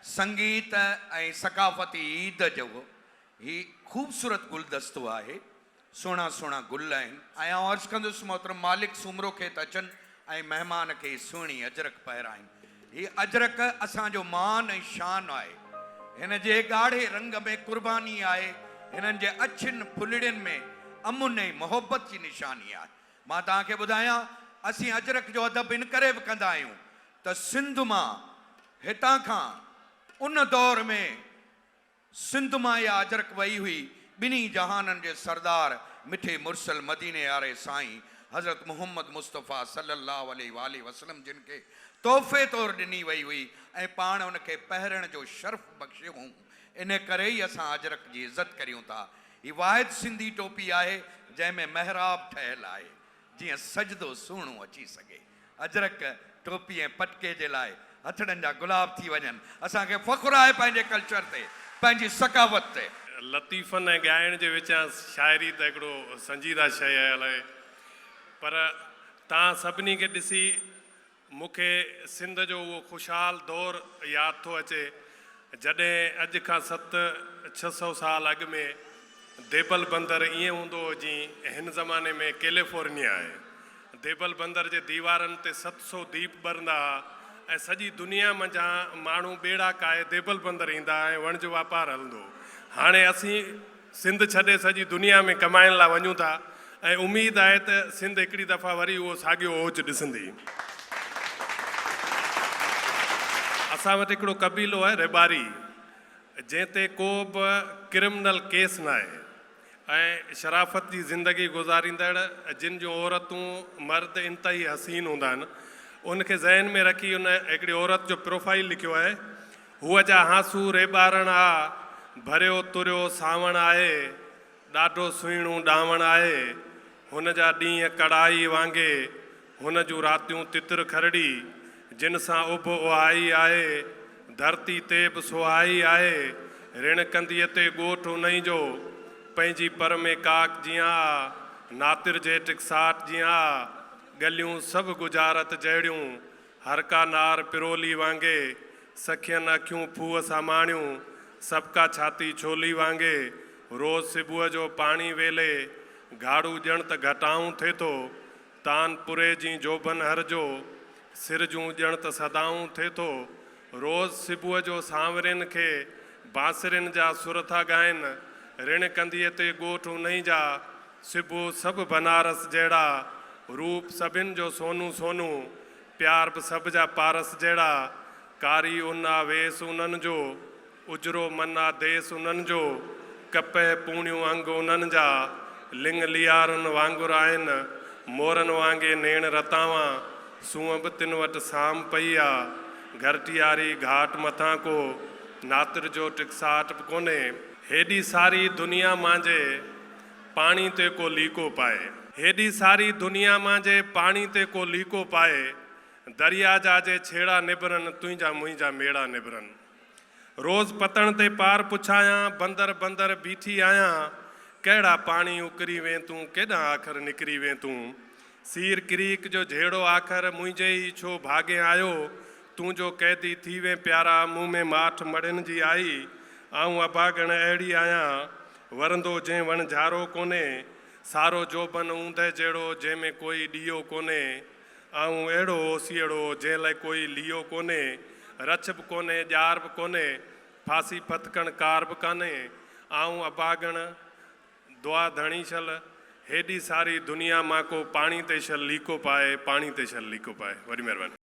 संगीत ऐं सकाफ़ती ईद जो ही खूबसूरत गुलदस्तो है। सोना सोना गुल आहिनि ऐं आउं अर्ज़ु कंदुसि मोहतरम मालिक सूमरो खे त अचनि ऐं महिमान खे सुहिणी अजरक पहिराइनि। ही अजरक असांजो मान ऐं शान आहे। हिन जे ॻाढ़े रंग में कुर्बानी आहे। हिननि जे अछियुनि फुलड़ियुनि में अमुन ऐं मोहब्बत जी निशानी आहे। मां तव्हांखे ॿुधायां, असीं अजरक जो अदब इन करे बि कंदा आहियूं त सिंध मां हितां खां उन दौर में सिंध मां इहा अजरक वई हुई। ॿिन्ही जहाननि जे सरदार मिठे मुरसल मदीने वारे साईं हज़रत मुहम्मद मुस्तफ़ा सल्लल्लाहु अलैहि वसल्लम जिन खे तोहफ़े तौर ॾिनी वई हुई ऐं पाण उनखे पहिरण जो शर्फ़ बख़्शियो हुओ। इन करे ई असां अजरक जी इज़त करियूं था। हीअ वाहिद सिंधी टोपी आहे जंहिंमें महराब ठहियलु आहे जीअं सजदो सुहिणो अची सघे। अजरक टोपी ऐं पटके जे लाइ हथड़नि जा गुलाब थी वञनि। असांखे फ़ख़ुरु आहे पंहिंजे कल्चर ते, पंहिंजी सकावत ते। लतीफ़नि ऐं ॻाइण जे विचां शाइरी त हिकिड़ो संजीदा शइ आहे अलाए, पर तव्हां सभिनी खे ॾिसी मूंखे सिंध जो उहो ख़ुशहाल दौर यादि थो अचे जॾहिं अॼु खां 700-600 साल अॻु में देबल बंदर ईअं हूंदो हो जीअं हिन ज़माने में कैलिफोर्निया आहे। देबल बंदर जे दीवारनि ते 700 दीप ॿरंदा ऐं सॼी दुनिया मंझां माण्हू ॿेड़ा काए देबल बंदर ईंदा ऐं वणिज वापारु हलंदो। हाणे असीं सिंध छॾे सॼी दुनिया में कमाइण लाइ वञूं था ऐं उमेदु आहे त सिंध हिकिड़ी दफ़ा वरी उहो साॻियो ओज ॾिसंदी। असां वटि हिकिड़ो कबीलो आहे रेबारी, जंहिं ते को बि क्रिमिनल केस न आहे ऐं शराफ़त जी ज़िंदगी गुज़ारींदड़ जिन जूं औरतूं मर्द इंतई हसीन हूंदा आहिनि। उनखे ज़हन में रखी उन हिकिड़ी औरत जो प्रोफाइल लिखियो आहे। हूअ जा हासू रेबारण आ, भरियो तुरियो सावण आहे, ॾाढो सुहिणो ॾावण आहे। हुन जा ॾींहं कढ़ाई वांगे, हुन जूं रातियूं तितर खरड़ी, जिन सां उभ उहाई आहे, धरती ते बि सुहाई आहे। ऋण कंदीअ ते ॻोठ उन्ही जो, पंहिंजी पर में काक जियां, नातिर जे टिकसाट जियां, गलियूं सभु गुजारत जहिड़ियूं, हर का नार पिरोली वांगे, सखियनि अखियूं फूह सां माणियूं, सबका छाती छोली वांगे। रोज़ सुबुह जो पाणी वेले, घाड़ू ॼण त घटाऊं थिए थो, तानपुरे जी जोबन हर जो, सिर जूं ॼण त सदाऊं थिए थो। रोज़ सुबुह जो सांवरनि खे बांसुरियुनि जा सुर था ॻाइनि, ऋण कंदीअ ते ॻोठ उन्ही जा, सुबुह सभु बनारस जहिड़ा, रूप सभिनि जो सोनू सोनू, प्यार बि सभ जा पारस जहिड़ा। कारी उन्ना वेस उन्हनि जो, उजरो मना देस उन्हनि जो, कपह पूणियूं अंग उन्हनि जा, लिंग लियारुनि वांगुरु आहिनि, मोरनि वांगे नेण रतावां, सूंहं बि तिन वटि साम पई आहे। घरटियारी घाट मथां को, नातिर जो टिकसाट बि कोन्हे। हेॾी सारी दुनिया मांजे पाणी ते को लीको पाए, हेॾी सारी दुनिया मांजे पाणी ते को लीको पाए, दरिया जा जे छेड़ा निबरनि, तुंहिंजा मुंहिंजा मेड़ा निबरनि। रोज़ पतण ते पार पुछायां, बंदर बंदर बीठी आहियां, कहिड़ा पाणी उकरी वें तूं, केॾां आख़िर निकिरी वें तूं। सीर क्रीक जो झेड़ो आख़िर मुंहिंजे ई छो भाॻे आयो, तूं जो कैदी थी वे प्यारा, मूं में माठ मड़ियुनि जी आई। आऊं अभागण अहिड़ी आहियां, वरंदो जंहिं वण झारो कोन्हे, सारो जोबन ऊंदहि जहिड़ो जंहिंमें कोई ॾीओ कोन्हे। आऊं अहिड़ो ओसीअड़ो जंहिं लाइ कोई लियो कोन्हे, रछ बि कोन्हे ॼार बि कोन्हे, फांसी फतकण कार बि कान्हे। आऊं अभागण दुआ धणी छल, हेॾी सारी दुनिया मां को पाणी ते छल लीको पाए, पाणी ते छल लीको पाए। वॾी महिरबानी।